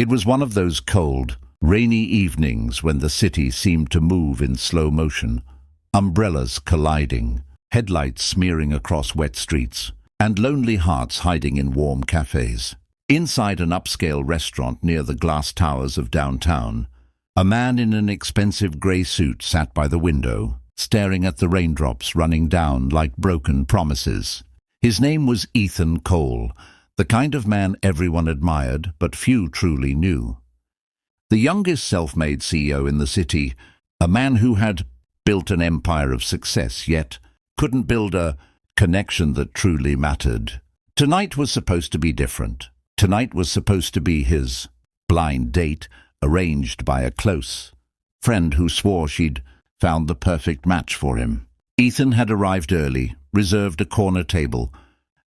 It was one of those cold, rainy evenings when the city seemed to move in slow motion, umbrellas colliding, headlights smearing across wet streets, and lonely hearts hiding in warm cafes. Inside an upscale restaurant near the glass towers of downtown, a man in an expensive grey suit sat by the window, staring at the raindrops running down like broken promises. His name was Ethan Cole, the kind of man everyone admired but few truly knew. The youngest self-made CEO in the city, a man who had built an empire of success, yet couldn't build a connection that truly mattered. Tonight was supposed to be different. Tonight was supposed to be his blind date, arranged by a close friend who swore she'd found the perfect match for him. Ethan had arrived early, reserved a corner table,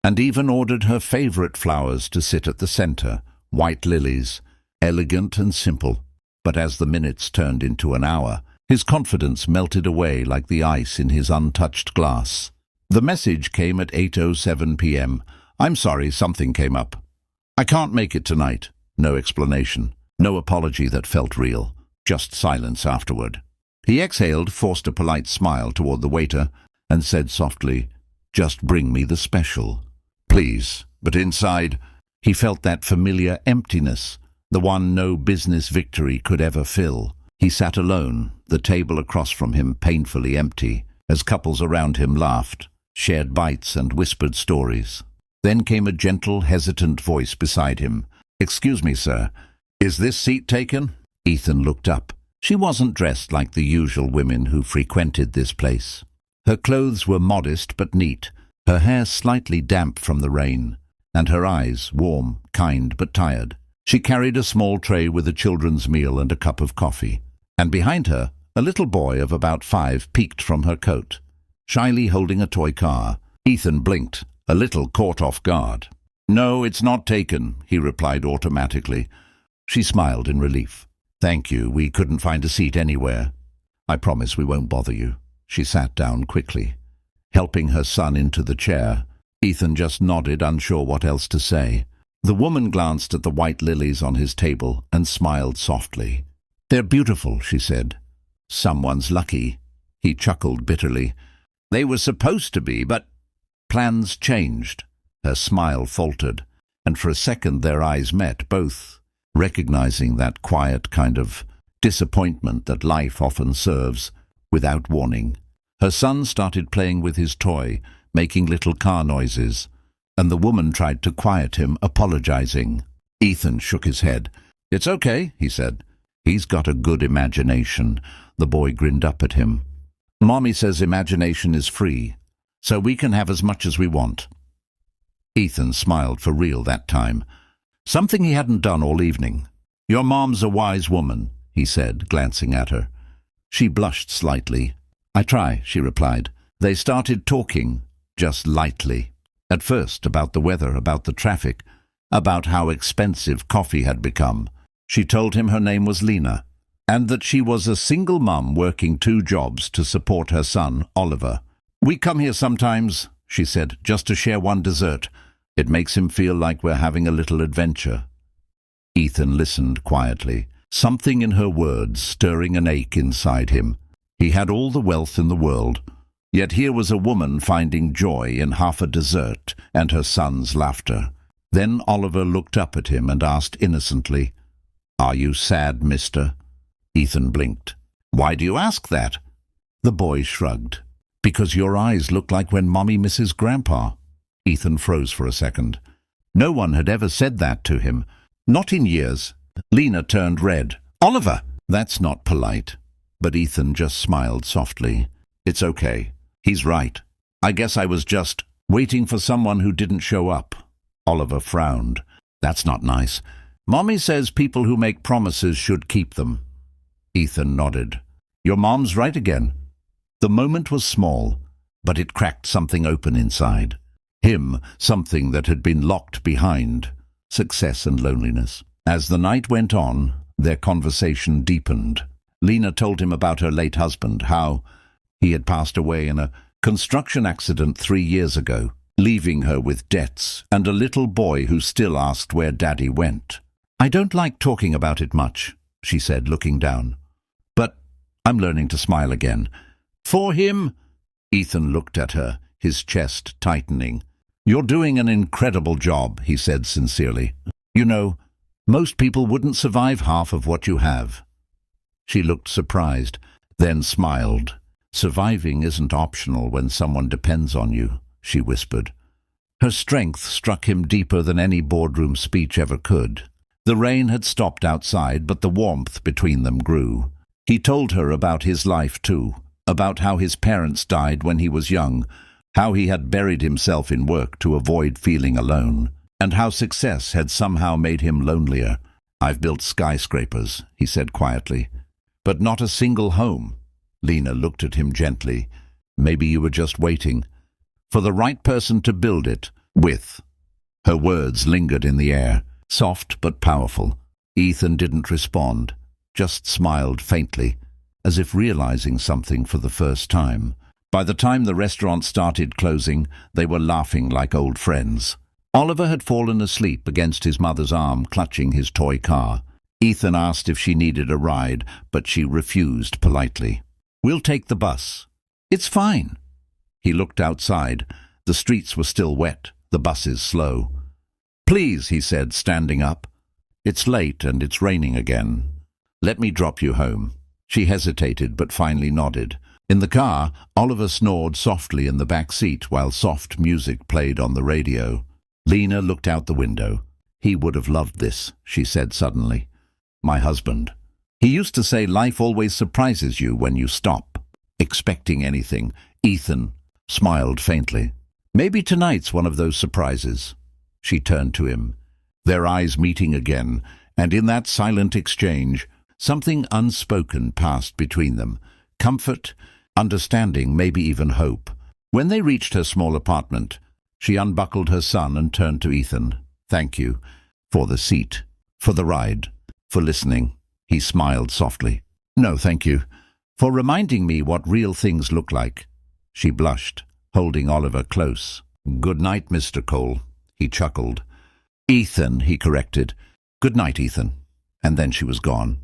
and even ordered her favorite flowers to sit at the center, white lilies, elegant and simple. But as the minutes turned into an hour, his confidence melted away like the ice in his untouched glass. The message came at 8:07 p.m. "I'm sorry, something came up. I can't make it tonight." No explanation, no apology that felt real, just silence afterward. He exhaled, forced a polite smile toward the waiter, and said softly, "Just bring me the special, please." But inside, he felt that familiar emptiness, the one no business victory could ever fill. He sat alone, the table across from him painfully empty, as couples around him laughed, shared bites and whispered stories. Then came a gentle, hesitant voice beside him. "Excuse me, sir, is this seat taken?" Ethan looked up. She wasn't dressed like the usual women who frequented this place. Her clothes were modest but neat, her hair slightly damp from the rain, and her eyes warm, kind but tired. She carried a small tray with a children's meal and a cup of coffee, and behind her, a little boy of about 5 peeked from her coat, shyly holding a toy car. Ethan blinked, a little caught off guard. "No, it's not taken," he replied automatically. She smiled in relief. "Thank you, we couldn't find a seat anywhere." "I promise we won't bother you." She sat down quickly, helping her son into the chair. Ethan just nodded, unsure what else to say. The woman glanced at the white lilies on his table and smiled softly. "They're beautiful," she said. "Someone's lucky." He chuckled bitterly. "They were supposed to be, but plans changed." Her smile faltered, and for a second their eyes met, both recognizing that quiet kind of disappointment that life often serves without warning. Her son started playing with his toy, making little car noises, and the woman tried to quiet him, apologizing. Ethan shook his head. "It's okay," he said. "He's got a good imagination." The boy grinned up at him. "Mommy says imagination is free, so we can have as much as we want." Ethan smiled for real that time, something he hadn't done all evening. "Your mom's a wise woman," he said, glancing at her. She blushed slightly. "I try," she replied. They started talking, just lightly. At first about the weather, about the traffic, about how expensive coffee had become. She told him her name was Lena, and that she was a single mum working 2 jobs to support her son, Oliver. "We come here sometimes," she said, "just to share one dessert. It makes him feel like we're having a little adventure." Ethan listened quietly, something in her words stirring an ache inside him. He had all the wealth in the world, yet here was a woman finding joy in half a dessert and her son's laughter. Then Oliver looked up at him and asked innocently, "Are you sad, mister?" Ethan blinked. "Why do you ask that?" The boy shrugged. "Because your eyes look like when Mommy misses Grandpa." Ethan froze for a second. No one had ever said that to him. Not in years. Lena turned red. "Oliver!" "That's not polite." But Ethan just smiled softly. "It's okay. He's right. I guess I was just waiting for someone who didn't show up." Oliver frowned. "That's not nice. Mommy says people who make promises should keep them." Ethan nodded. "Your mom's right again." The moment was small, but it cracked something open inside. Him, something that had been locked behind success and loneliness. As the night went on, their conversation deepened. Lena told him about her late husband, how he had passed away in a construction accident 3 years ago, leaving her with debts and a little boy who still asked where Daddy went. I don't like talking about it much, she said, looking down. But I'm learning to smile again. For him? Ethan looked at her, his chest tightening. You're doing an incredible job, he said sincerely. You know, most people wouldn't survive half of what you have. She looked surprised, then smiled. Surviving isn't optional when someone depends on you, she whispered. Her strength struck him deeper than any boardroom speech ever could. The rain had stopped outside, but the warmth between them grew. He told her about his life too, about how his parents died when he was young, how he had buried himself in work to avoid feeling alone, and how success had somehow made him lonelier. I've built skyscrapers, he said quietly, but not a single home. Lena looked at him gently. Maybe you were just waiting for the right person to build it with. Her words lingered in the air, soft but powerful. Ethan didn't respond, just smiled faintly, as if realizing something for the first time. By the time the restaurant started closing, they were laughing like old friends. Oliver had fallen asleep against his mother's arm, clutching his toy car. Ethan asked if she needed a ride, but she refused politely. We'll take the bus. It's fine. He looked outside. The streets were still wet, the buses slow. Please, he said, standing up. It's late and it's raining again. Let me drop you home. She hesitated, but finally nodded. In the car, Oliver snored softly in the back seat while soft music played on the radio. Lena looked out the window. He would have loved this, she said suddenly. My husband. He used to say life always surprises you when you stop expecting anything. Ethan smiled faintly. Maybe tonight's one of those surprises. She turned to him, their eyes meeting again, and in that silent exchange, something unspoken passed between them. Comfort, understanding, maybe even hope. When they reached her small apartment, she unbuckled her son and turned to Ethan. Thank you for the seat, for the ride, for listening. He smiled softly. No, thank you. For reminding me what real things look like. She blushed, holding Oliver close. Good night, Mr. Cole, he chuckled. Ethan, he corrected. Good night, Ethan. And then she was gone.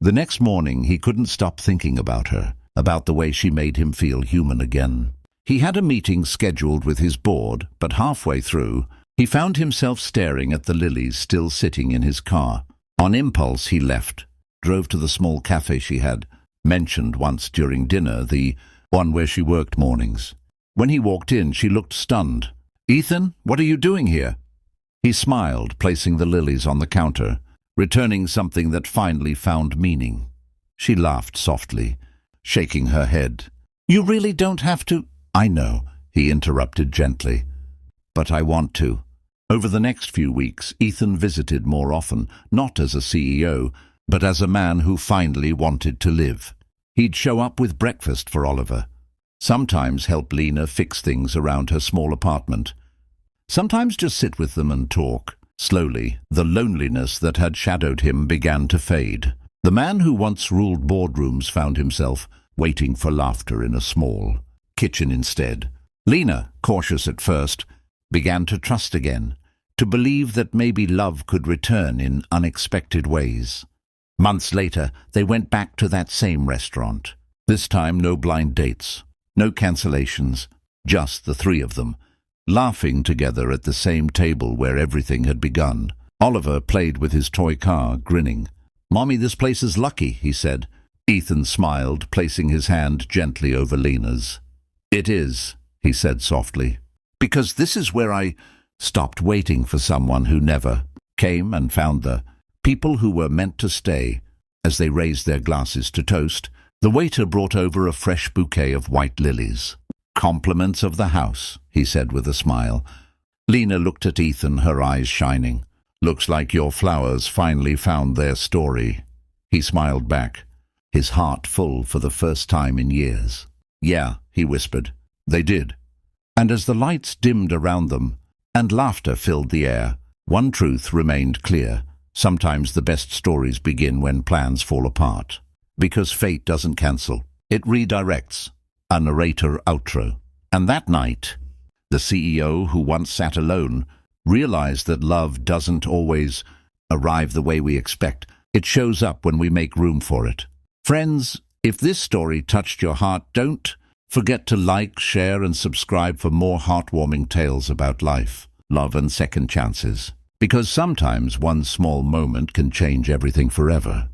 The next morning he couldn't stop thinking about her, about the way she made him feel human again. He had a meeting scheduled with his board, but halfway through, he found himself staring at the lilies still sitting in his car. On impulse he left, drove to the small cafe she had mentioned once during dinner, the one where she worked mornings. When he walked in, she looked stunned. Ethan, what are you doing here? He smiled, placing the lilies on the counter, returning something that finally found meaning. She laughed softly, shaking her head. You really don't have to. I know, he interrupted gently. But I want to. Over the next few weeks, Ethan visited more often, not as a CEO, but as a man who finally wanted to live. He'd show up with breakfast for Oliver. Sometimes help Lena fix things around her small apartment. Sometimes just sit with them and talk. Slowly, the loneliness that had shadowed him began to fade. The man who once ruled boardrooms found himself waiting for laughter in a small kitchen instead. Lena, cautious at first, began to trust again, to believe that maybe love could return in unexpected ways. Months later, they went back to that same restaurant. This time, no blind dates, no cancellations, just the three of them, laughing together at the same table where everything had begun. Oliver played with his toy car, grinning. Mommy, this place is lucky, he said. Ethan smiled, placing his hand gently over Lena's. It is, he said softly, because this is where I stopped waiting for someone who never came and found the people who were meant to stay. As they raised their glasses to toast, the waiter brought over a fresh bouquet of white lilies. Compliments of the house, he said with a smile. Lena looked at Ethan, her eyes shining. Looks like your flowers finally found their story. He smiled back, his heart full for the first time in years. Yeah, he whispered. They did. And as the lights dimmed around them, and laughter filled the air, one truth remained clear. Sometimes the best stories begin when plans fall apart. Because fate doesn't cancel, it redirects. A narrator outro. And that night, the CEO, who once sat alone, realized that love doesn't always arrive the way we expect. It shows up when we make room for it. Friends, if this story touched your heart, don't forget to like, share, and subscribe for more heartwarming tales about life, love, and second chances. Because sometimes one small moment can change everything forever.